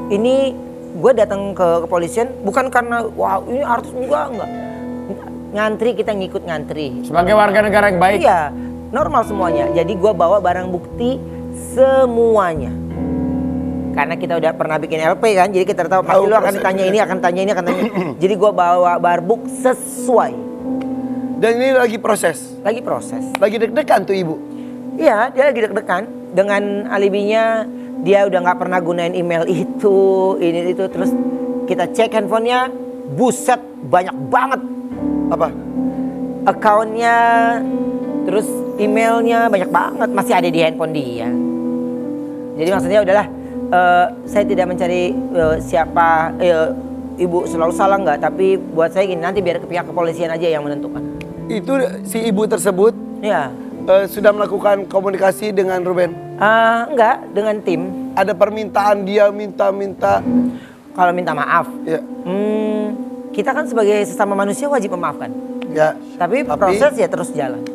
ini gue datang ke kepolisian bukan karena wah ini artis enggak. Ngantri, kita ngikut ngantri. Sebagai warga negara yang baik. Iya, normal semuanya. Jadi gue bawa barang bukti semuanya. Karena kita udah pernah bikin LP kan, jadi kita tahu pasti lu akan ditanya ini, akan tanya ini, akan tanya ini. Jadi gue bawa barbuk sesuai. Dan ini lagi proses. Lagi proses. Lagi deg-degan tuh ibu. Iya, dia lagi deg-degan dengan alibinya dia udah nggak pernah gunain email itu, ini itu. Terus kita cek handphonenya, buset banyak banget Apa? akunnya, terus emailnya banyak banget masih ada di handphone dia. Jadi maksudnya udahlah, saya tidak mencari siapa ibu selalu salah nggak, tapi buat saya gini, nanti biar ke pihak kepolisian aja yang menentukan. Itu si ibu tersebut Ya, sudah melakukan komunikasi dengan Ruben. enggak dengan tim. Ada permintaan dia minta-minta. Kalau minta maaf, Ya. kita kan sebagai sesama manusia wajib memaafkan. Ya. Tapi proses ya terus jalan.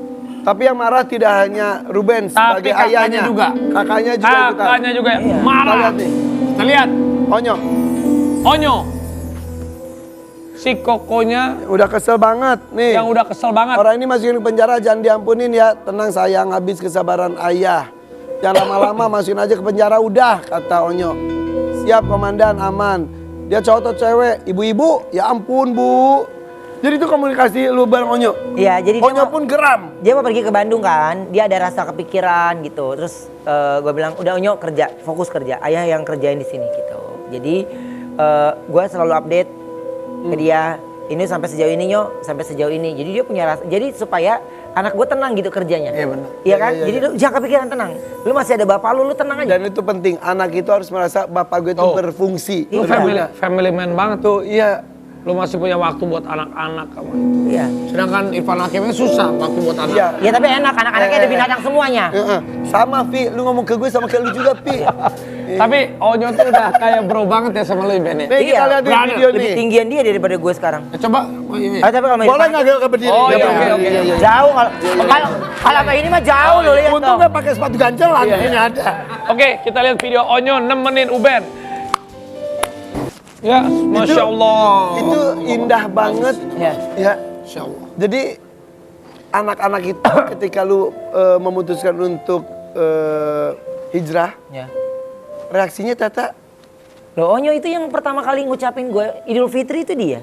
Tapi yang marah tidak hanya Ruben Tapi sebagai kakaknya ayahnya juga. Kakaknya juga ikutan. Kakaknya juga Iya. Kita marah. lihat nih. Kita lihat. Onyo, Onyo. Si kokonya udah kesel banget nih. yang udah kesel banget. Orang ini masukin ke penjara, jangan diampunin ya. Tenang sayang, habis kesabaran ayah. Jangan lama-lama, masukin aja ke penjara udah, kata Onyo. Siap komandan, aman. Dia cowok atau cewek? Ibu-ibu? Ya ampun bu. Jadi itu komunikasi lu bareng Onyo? Iya, jadi Onyo pun geram. dia mau pergi ke Bandung kan, dia ada rasa kepikiran gitu. Terus gue bilang, udah Onyo kerja, fokus kerja. Ayah yang kerjain di sini gitu. Jadi gue selalu update ke dia. Ini sampai sejauh ini Nyo, sampai sejauh ini. Jadi dia punya rasa. Jadi supaya anak gue tenang gitu kerjanya. Iya, benar. Iya kan? Iya, iya, Jadi iya. lu jangan kepikiran, tenang. Lu masih ada bapak lu tenang aja. Dan itu penting, anak itu harus merasa bapak gue itu Oh. berfungsi. Lu Iya. family man banget tuh. Tuh, iya. Lu masih punya waktu buat anak-anak kamu. Iya. Sedangkan Irfan Hakimnya susah waktu buat anak. Iya. Ya tapi enak, anak-anaknya ada binatang semuanya. Sama Vi, lu ngomong ke gue sama kayak lu juga Vi. Tapi Onyo tuh udah kayak bro banget ya sama lu Ben ya. Nih kita lihat di berani. video Lebih nih. tinggian dia daripada gue sekarang. Coba. Oh, ini. Tapi kalau main Boleh nggak gue berdiri? Oh, iya, Nggak oke, berdiri. oke. Iya, iya. jauh kalau kayak ini mah jauh lo lihat Untung tuh. nggak pakai sepatu ganjelan, ini ada. Oke, kita lihat video Onyo nemenin Uben. Ya, Masya Allah. Itu indah banget. Ya. Ya. Masya Allah. Jadi anak-anak itu ketika lu memutuskan untuk hijrah, Ya. reaksinya Tata Loh, Onyo itu yang pertama kali ngucapin gue Idul Fitri itu dia.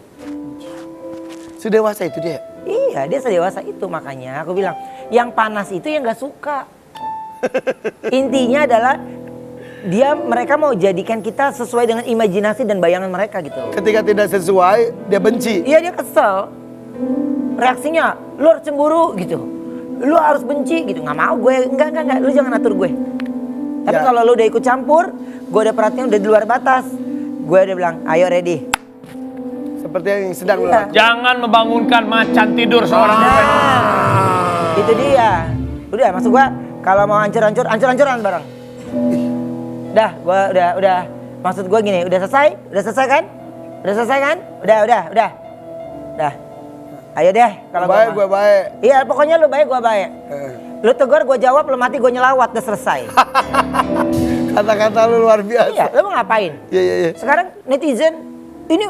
sedewasa itu dia. Iya, dia sedewasa itu, makanya aku bilang yang panas itu yang nggak suka. Intinya adalah mereka mau jadikan kita sesuai dengan imajinasi dan bayangan mereka gitu. Ketika tidak sesuai, dia benci. Iya, dia kesel. Reaksinya, lu harus cemburu gitu. Lu harus benci gitu. Nggak mau gue, enggak, lu jangan atur gue. Tapi Ya. kalau lu udah ikut campur, gue udah perhatian udah di luar batas. Gue udah bilang, ayo ready. Seperti yang sedang lu Iya. lakukan. Jangan membangunkan macan tidur seorang Uben. Itu dia. Udah, maksud gua kalau mau hancur-hancuran bareng. Udah, gua udah. Maksud gua gini, udah selesai? Udah selesai kan? Udah selesai kan? Udah. Ayo deh kalau Baik, gue baik. Iya, pokoknya lu baik, gua baik. Lu tegur, gua jawab, lu mati, gua nyelawat, udah selesai. Kata-kata lu luar biasa. Iya, lu mau ngapain? Iya. Sekarang netizen, ini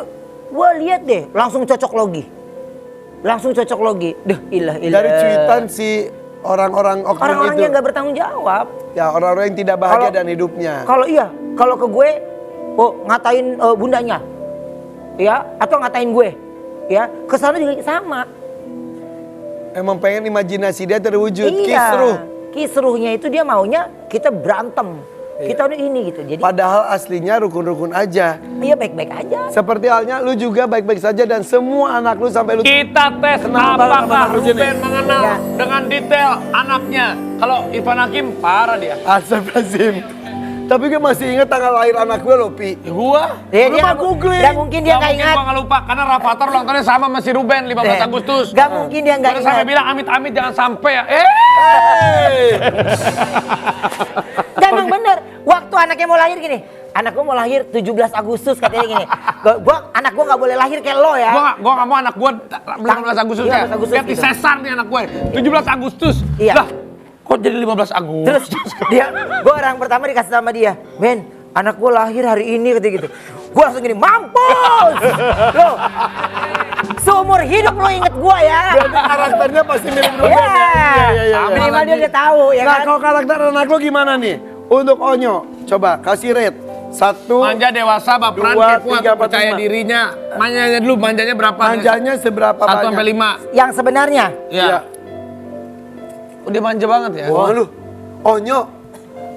gua lihat deh, langsung cocok logi. Duh, ilah. Dari cuitan si orang-orang oknum Orang-orang itu. yang nggak bertanggung jawab. Ya orang-orang yang tidak bahagia Kalau- dan hidupnya. Kalau ke gue, ngatain bundanya, ya, atau ngatain gue, ya, kesana juga sama. Emang pengen imajinasi dia terwujud. Iya. Kisruh. Kisruhnya itu dia maunya kita berantem, kita ini gitu. Jadi, Padahal aslinya rukun-rukun aja. iya baik-baik aja. Seperti halnya lu juga baik-baik saja dan semua anak lu sampai lu Kita tes Kenapa apakah lu sini? Ruben mengenal Ya. dengan detail anaknya. Kalau Irfan Hakim parah dia. Astagfirullahaladzim. Tapi gue masih ingat tanggal lahir anak gue loh, Pi. Gua Lu mah googling. Gak mungkin dia nggak ingat. Gua nggak lupa karena Rafathar ulang tahunnya sama sama si Ruben 15 Agustus. Gak mungkin dia nggak Gua sampai ingat. bilang amit-amit jangan sampai ya. Hey. Dan emang bener, waktu anaknya mau lahir gini, anak gue mau lahir 17 Agustus katanya gini. Anak gue nggak boleh lahir kayak lo ya. Gua nggak mau anak gua 15 Agustus ya. 15 Agustus Ganti gitu. sesar nih anak gue. 17 Agustus. Iya. Lah, kok jadi 15 Terus Agustus? gue orang pertama dikasih sama dia, Ben, anak gue lahir hari ini katanya gitu. Gue langsung gini, mampus! Lo, seumur hidup lo inget gue ya. Berarti karakternya pasti mirip Ruben Iya. ya. Minimal dia udah tahu ya Nah, kan. kalau karakter anak lo gimana nih? Untuk Onyo, coba kasih rate. 1, Manja, dewasa, baperan, 2, kepo, 3, atau 4, percaya 5. dirinya. Manjanya dulu, manjanya berapa? manjanya seberapa 1 banyak? sampai 5. Yang sebenarnya, Iya. Udah manja banget ya. Wah lu, Onyo.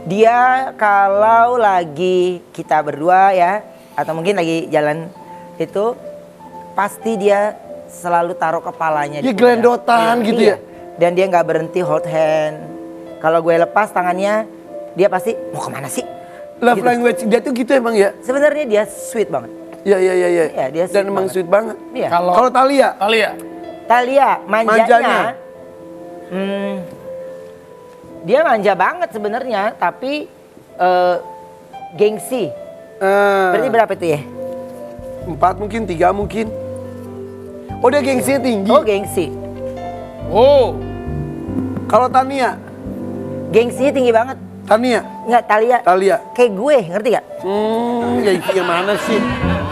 dia kalau lagi kita berdua ya, atau mungkin lagi jalan itu, pasti dia selalu taruh kepalanya Dia di pundak. gelendotan gitu Iya. ya? Dan dia nggak berhenti hold hand. Kalau gue lepas tangannya, dia pasti mau kemana sih? Love Gitu. language dia tuh gitu emang ya? Sebenarnya dia sweet banget. Iya. Iya, dia Dan sweet emang banget. sweet banget. Iya. Kalau Thalia, Kali ya? Thalia manjanya, Manjanya. dia manja banget sebenarnya, tapi gengsi. Berarti berapa itu ya? 4 mungkin, 3 mungkin. Oh dia gengsinya tinggi. Oh gengsi. Oh. Kalau Tania, Gengsinya tinggi banget. Tania, Nggak, Thalia. kayak gue, ngerti gak? Gengsi yang mana sih?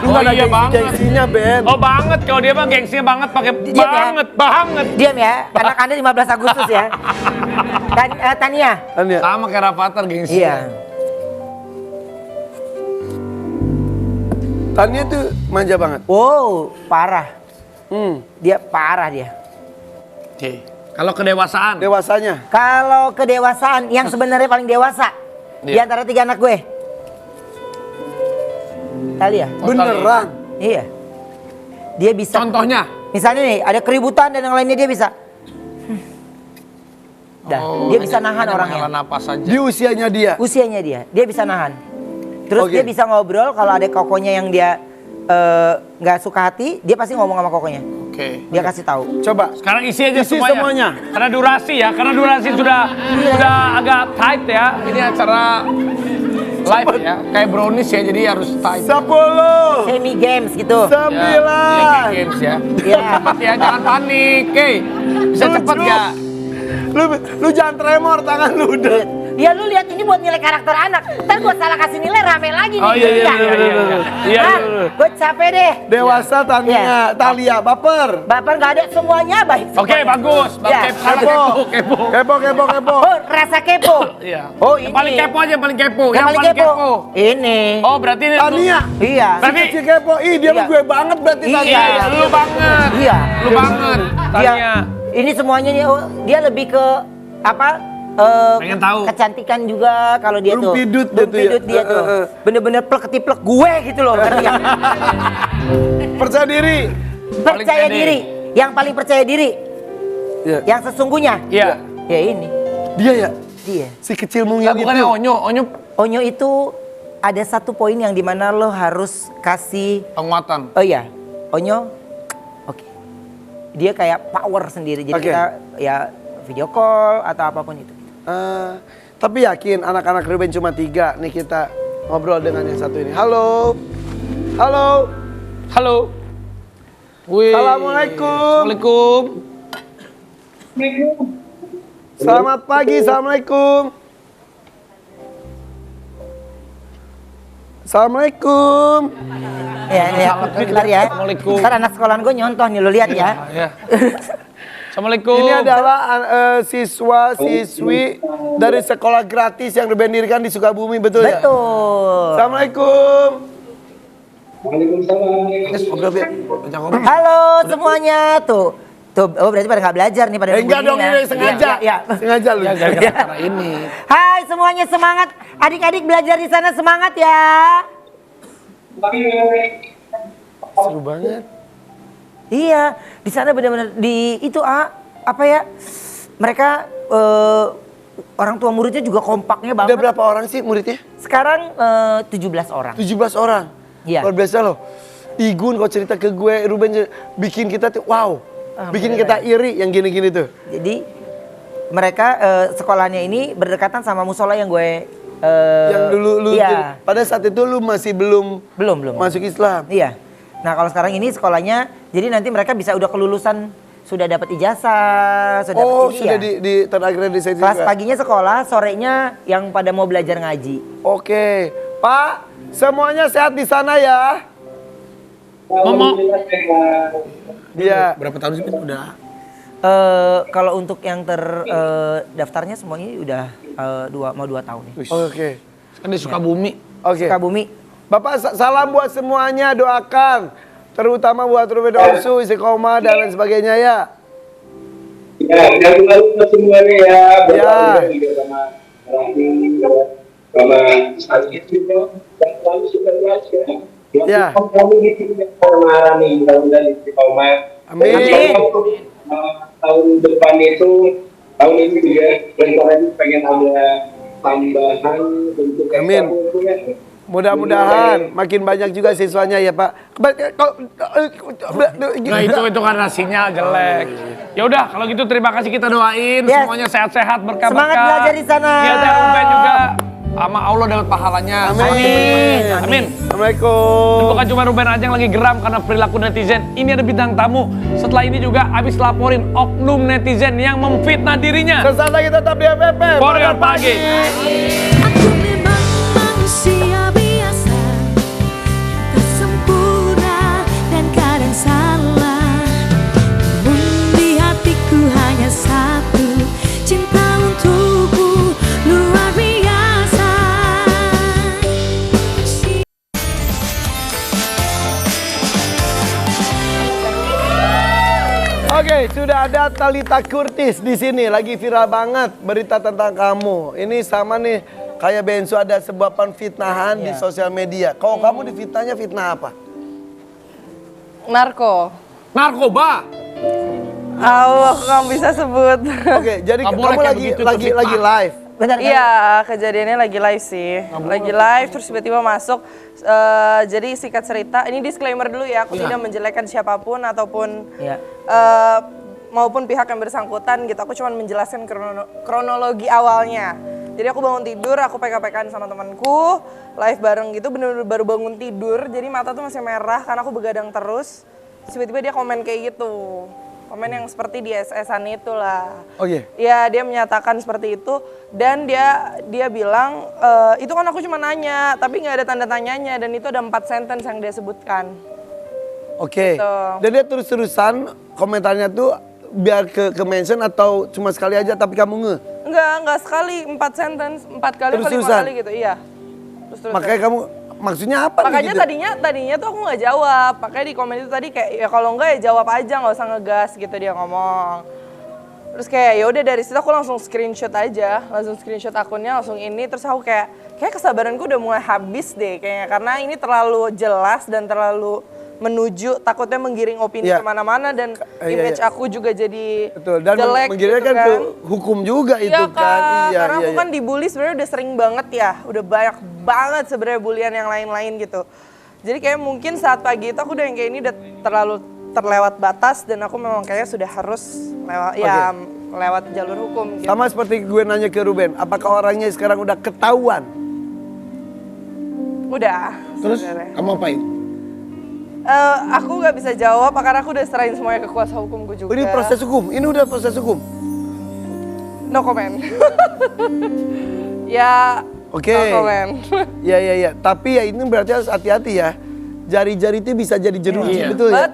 Lu Oh nggak ada iya banget. gengsinya Ben. Oh banget, kalau dia mah gengsinya banget, pakai Diam ya. banget. Diam ya, anak Anda 15 Agustus ya. Tania. Tania. Sama kayak Rafathar gengsinya. Iya. Tania tuh manja banget. Wow, parah. Dia parah dia. Oke. Kalau kedewasaan. Dewasanya. Kalau kedewasaan, yang sebenarnya paling dewasa di Iya. antara 3 anak gue. Thalia. Oh, Beneran. Iya. Dia bisa. Contohnya? Misalnya nih, ada keributan dan yang lainnya dia bisa. Dah, dia bisa nahan orangnya. Menghela napas saja. Di usianya dia. Usianya dia bisa nahan. Terus Oke. dia bisa ngobrol kalau ada kokonya yang dia nggak suka hati, dia pasti ngomong sama kokonya. Oke. Dia kasih tahu. Coba. Sekarang isi aja Isi semuanya. semuanya. Karena durasi ya, sudah agak tight ya. Ini acara live ya, kayak brownies ya, jadi harus tight. 10, Semi games gitu. 9. Ya, kayak games ya. Iya. Cepat ya, jangan panik. Oke. Bisa cepet Lucu. gak? Lu jangan tremor tangan lu udah. Ya lu lihat ini buat nilai karakter anak. Ntar gua salah kasih nilai rame lagi nih. Oh iya, iya, bener. Iya, Ah, bener. gue capek deh. Dewasa Tania, Iya. Thalia, baper. Bapak nggak ada semuanya baik. Oke, semuanya. bagus. Ya. Kepo. Kepo. Oh, rasa kepo. Iya. Oh, Yang ini. paling kepo aja, yang paling kepo. Yang paling kepo. Ini. Oh, berarti ini Tania. Iya. Berarti Kecil kepo. Ih, dia Iya. mah gue banget berarti Iya. Tania. Iya, lu banget. Iya. Lu banget. Dia, Tanya. ini semuanya nih, oh, dia lebih ke apa? Pengen tahu. Kecantikan juga kalau dia tuh. Rumpidut dia tuh ya. Rumpidut dia tuh. Bener-bener plek-ketiplek gue gitu loh. Ngerti nggak? Percaya diri. Paling Percaya pede. diri. Yang paling percaya diri. Iya. Yang sesungguhnya. Iya. Ya ini. Dia ya. Dia. Si kecil mungil Nggak, itu. bukannya Onyo. Onyo Onyo itu ada satu poin yang dimana lo harus kasih. penguatan. Oh iya. Onyo. Oke. Dia kayak power sendiri. Jadi Oke. kita ya video call atau apapun itu. Tapi yakin anak-anak Ruben cuma 3. Nih kita ngobrol dengan yang satu ini. Halo. Halo. Halo. Wih. Assalamualaikum. Waalaikumsalam. Selamat pagi. Assalamualaikum. Assalamualaikum. Ya, bentar ya. Assalamualaikum. Ntar anak sekolahan gue nyontoh nih, lo lihat ya. Ya. Assalamualaikum. Ini adalah siswa-siswi dari sekolah gratis yang diberdirikan di Sukabumi, betul ya? Betul. Assalamualaikum. Ngobrol, Bi. Ajak ngobrol. Halo semuanya. Tuh, oh berarti pada nggak belajar nih pada Enggak nungguin dong, ya. ini sengaja. Iya. Sengaja lu. Ya, gara-gara acara ini. Hai semuanya semangat. Adik-adik belajar di sana semangat ya. Seru banget. Iya, di sana benar-benar di itu apa ya? Mereka orang tua muridnya juga kompaknya Udah banget. berapa orang sih muridnya? Sekarang 17 orang. 17 orang. Iya. Luar biasa loh. Igun kau cerita ke gue, Ruben bikin kita tuh wow. Bikin kita iri yang gini-gini tuh. Jadi mereka sekolahnya ini berdekatan sama musola yang gue Yang dulu lu iya. pada saat itu lu masih belum Belum. masuk Islam. Iya. Nah kalau sekarang ini sekolahnya, jadi nanti mereka bisa udah kelulusan, sudah dapat ijazah, sudah Oh, dapat ini sudah ya. di terakreditasi Kelas juga. paginya sekolah, sorenya yang pada mau belajar ngaji. Oke, Pak, semuanya sehat di sana ya. Iya. Berapa tahun sih Pin? Udah. Kalau untuk yang terdaftarnya semuanya udah 2 tahun ya. Oke. Kan di Sukabumi. Oke. Sukabumi. Bapak salam buat semuanya, doakan. Terutama buat Ruben Onsu, Istiqomah dan lain sebagainya ya. Ya, dan buat semuanya ya. Ya. Juga sama Rahim, sama Sakit juga. Dan selalu suka Ya. Kamu gitu sama Rani, mudah-mudahan Istiqomah. Amin. Tahun depan itu, tahun ini juga rencananya pengen ada tambahan untuk Amin. ekstrakurikuler. Mudah-mudahan makin banyak juga siswanya ya Pak. Nah itu karena sinyal jelek. Ya udah kalau gitu terima kasih kita doain Yes. semuanya sehat-sehat berkah-berkah. Semangat belajar di sana. Iya dan Ruben juga sama Allah dapat pahalanya. Amin. Amin. Assalamualaikum. Dan bukan cuma Ruben aja yang lagi geram karena perilaku netizen. Ini ada bintang tamu. Setelah ini juga habis laporin oknum netizen yang memfitnah dirinya. Sesaat lagi tetap di FFP. Warga Pagi. Aku memang manusia biasa, tak sempurna dan kadang salah. Namun di hatiku hanya satu, cinta untukmu luar biasa. Oke, sudah ada Thalita Curtis di sini, lagi viral banget berita tentang kamu. Ini sama nih, kayak Bensu ada sebuah penfitnahan di sosial media. Kalau kamu difitnahnya fitnah apa? Narko. Narkoba. Allah, kamu bisa sebut. Oke, jadi Nggak kamu boleh kayak lagi begitu, lagi itu lagi fitnah. live. Bentar, kan? Iya, kejadiannya lagi live sih. Lagi live, terus tiba-tiba masuk. Jadi singkat cerita, ini disclaimer dulu ya, aku tidak menjelekkan siapapun ataupun Iya. maupun pihak yang bersangkutan gitu. Aku cuma menjelaskan kronologi awalnya. Jadi aku bangun tidur, aku PK-PKan sama temanku, live bareng gitu, bener-bener baru bangun tidur. Jadi mata tuh masih merah karena aku begadang terus. Terus tiba-tiba dia komen kayak gitu. Komen yang seperti di SS-an itulah. Oh iya. Ya dia menyatakan seperti itu dan dia bilang itu kan aku cuma nanya tapi nggak ada tanda tanyanya dan itu ada 4 sentence yang dia sebutkan. Oke. Gitu. Dan dia terus-terusan komentarnya tuh biar ke mention atau cuma sekali aja tapi kamu nge. Enggak sekali 4 sentence 4 kali atau 5 Terus-terusan? kali gitu iya. Terus Makanya kamu maksudnya apa nih makanya gitu? tadinya tuh aku nggak jawab. Makanya di komen itu tadi kayak ya kalau enggak ya jawab aja nggak usah ngegas gitu dia ngomong. Terus kayak ya udah dari situ aku langsung screenshot aja, langsung screenshot akunnya langsung ini terus aku kayak kesabaranku udah mulai habis deh kayaknya karena ini terlalu jelas dan terlalu menuju takutnya menggiring opini Iya. kemana-mana dan image iya. aku juga jadi Betul, dan jelek menggiring gitu kan ke hukum juga itu Iya, kan. Kak. Iya, Karena iya, aku iya. kan dibully sebenarnya udah sering banget ya, udah banyak banget sebenarnya bulian yang lain-lain gitu. Jadi kayak mungkin saat pagi itu aku udah yang kayak ini udah terlalu terlewat batas dan aku memang kayaknya sudah harus lewat jalur hukum. Gitu. Sama seperti gue nanya ke Ruben, apakah orangnya sekarang udah ketahuan? Udah. Terus sebenarnya. kamu apain? Aku nggak bisa jawab karena aku udah serahin semuanya ke kuasa hukumku juga. Ini proses hukum, ini udah proses hukum. No comment. Ya. Oke. No comment. Ya. Tapi ya ini berarti harus hati-hati ya. Jari-jari itu bisa jadi jeruji, Iya. betul ya?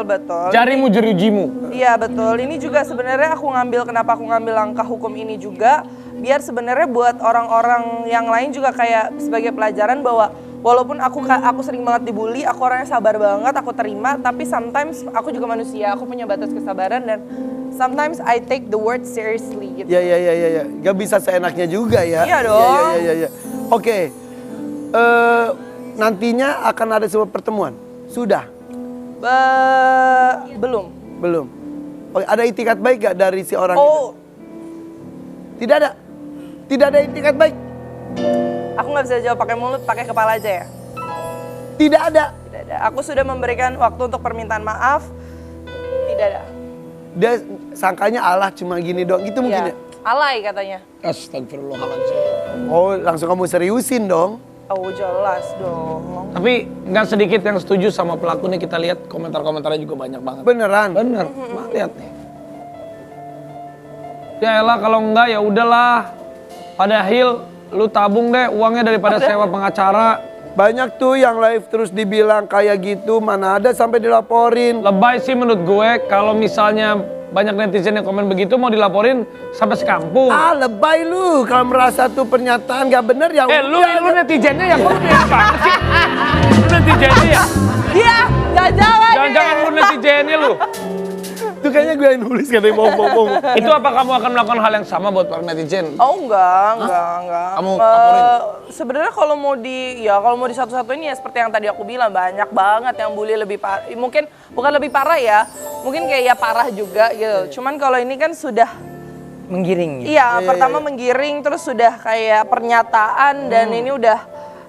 Betul. Jarimu jerujimu. Iya betul. Ini juga sebenarnya kenapa aku ngambil langkah hukum ini juga biar sebenarnya buat orang-orang yang lain juga kayak sebagai pelajaran bahwa walaupun aku sering banget dibully, aku orangnya sabar banget, aku terima, tapi sometimes aku juga manusia, aku punya batas kesabaran dan sometimes I take the word seriously gitu. Ya. Gak bisa seenaknya juga ya. Iya dong. Iya. Oke. Nantinya akan ada sebuah pertemuan. Sudah? Belum. Belum. Oke, ada itikat baik gak dari si orang Oh, itu? Tidak ada. Tidak ada itikat baik. aku nggak bisa jawab pakai mulut, pakai kepala aja ya. Tidak ada. Tidak ada. Aku sudah memberikan waktu untuk permintaan maaf. Tidak ada. Dia sangkanya Allah cuma gini doang. Gitu mungkin ya? Iya. Alay katanya. Astagfirullahaladzim. Oh, langsung kamu seriusin dong. Oh jelas dong. Tapi nggak sedikit yang setuju sama pelaku nih, kita lihat komentar-komentarnya juga banyak banget. Beneran? Bener, lihat nih. Ya elah kalau enggak ya udahlah. Padahal lu tabung deh uangnya daripada sewa pengacara. Banyak tuh yang live terus dibilang kayak gitu, mana ada sampai dilaporin. Lebay sih menurut gue kalau misalnya banyak netizen yang komen begitu mau dilaporin sampai sekampung. Ah, lebay lu. Kalau merasa tuh pernyataan gak bener ya Lu udah. netizennya ya, kok lu banget sih? Lu netizennya ya? Dia jangan-jangan Jangan-jangan lu netizennya lu. Itu kayaknya gue yang nulis katanya bohong-bohong. Itu apa kamu akan melakukan hal yang sama buat para netizen? Oh enggak. Kamu laporin? Sebenarnya kalau mau di satu-satuin ya seperti yang tadi aku bilang, banyak banget yang bully lebih parah. Mungkin bukan lebih parah ya, mungkin kayak ya parah juga gitu. Cuman kalau ini kan sudah Menggiring gitu. iya, pertama menggiring, terus sudah kayak pernyataan dan ini udah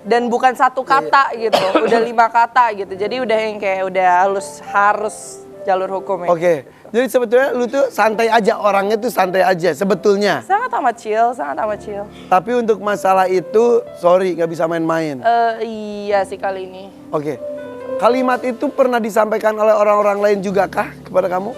dan bukan satu kata gitu, udah 5 kata gitu. Jadi udah yang kayak udah harus jalur hukum ya. Oke, jadi sebetulnya lu tuh santai aja, orangnya tuh santai aja sebetulnya. Sangat amat chill. Tapi untuk masalah itu, sorry gak bisa main-main. Iya sih kali ini. Oke, kalimat itu pernah disampaikan oleh orang-orang lain juga kah kepada kamu?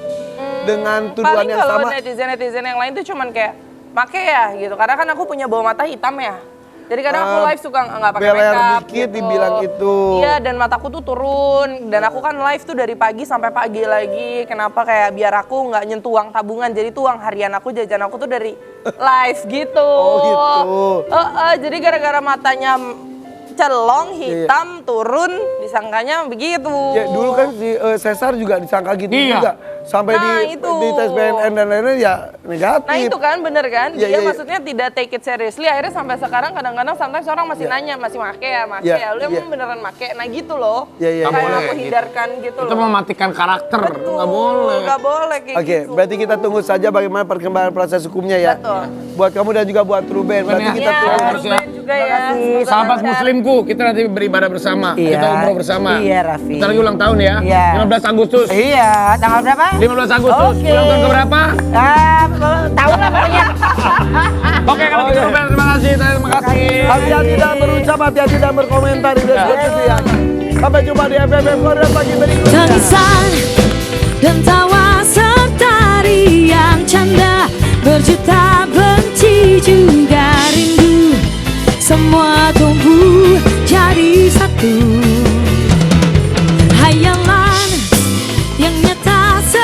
Dengan tuduhan Paling yang kalau sama? netizen yang lain tuh cuman kayak make ya gitu. Karena kan aku punya bawah mata hitam ya. Jadi kadang aku live suka nggak pakai beler makeup dikit gitu. dibilang itu. Iya, dan mataku tuh turun. Dan aku kan live tuh dari pagi sampai pagi lagi. Kenapa kayak biar aku nggak nyentuh uang tabungan. Jadi tuh uang harian aku, jajan aku tuh dari live gitu. Oh gitu. Jadi gara-gara matanya celong hitam turun disangkanya begitu. Ya dulu kan si Cesar juga disangka gitu Iya. juga. Sampai Nah, di itu. tes BNN dan lain-lain ya negatif. Nah itu kan bener kan, Iya, dia iya. maksudnya tidak take it seriously, akhirnya sampai sekarang kadang-kadang sometimes orang masih nanya, masih make ya, Iya, lu emang iya. beneran make, nah gitu loh. Iya, iya, Kayak iya. aku hindarkan gitu Itu loh. mematikan karakter, Betul, nggak boleh. nggak boleh kayak Oke, gitu. berarti kita tunggu saja bagaimana perkembangan proses hukumnya ya. Betul. Buat kamu dan juga buat Ruben. Berarti ya. kita Iya, tunggu. Ruben juga ya. Semoga Sahabat lancar. muslimku, kita nanti beribadah bersama. Iya. Kita umroh bersama. Iya, Raffi. Kita lagi ulang tahun ya. Iya. 15 Agustus. Iya, tanggal berapa? 15 Agustus. Oke. Ulang tahun keberapa? Tahu lah pokoknya. Oke, kalau gitu Ruben, terima kasih. Hati-hati dalam berucap, hati-hati dalam berkomentar. Itu seperti itu ya. Sampai jumpa di FFM Korea pagi berikutnya. Tangisan dan tawa serta riang canda, berjuta benci juga rindu, semua tumbuh jadi satu.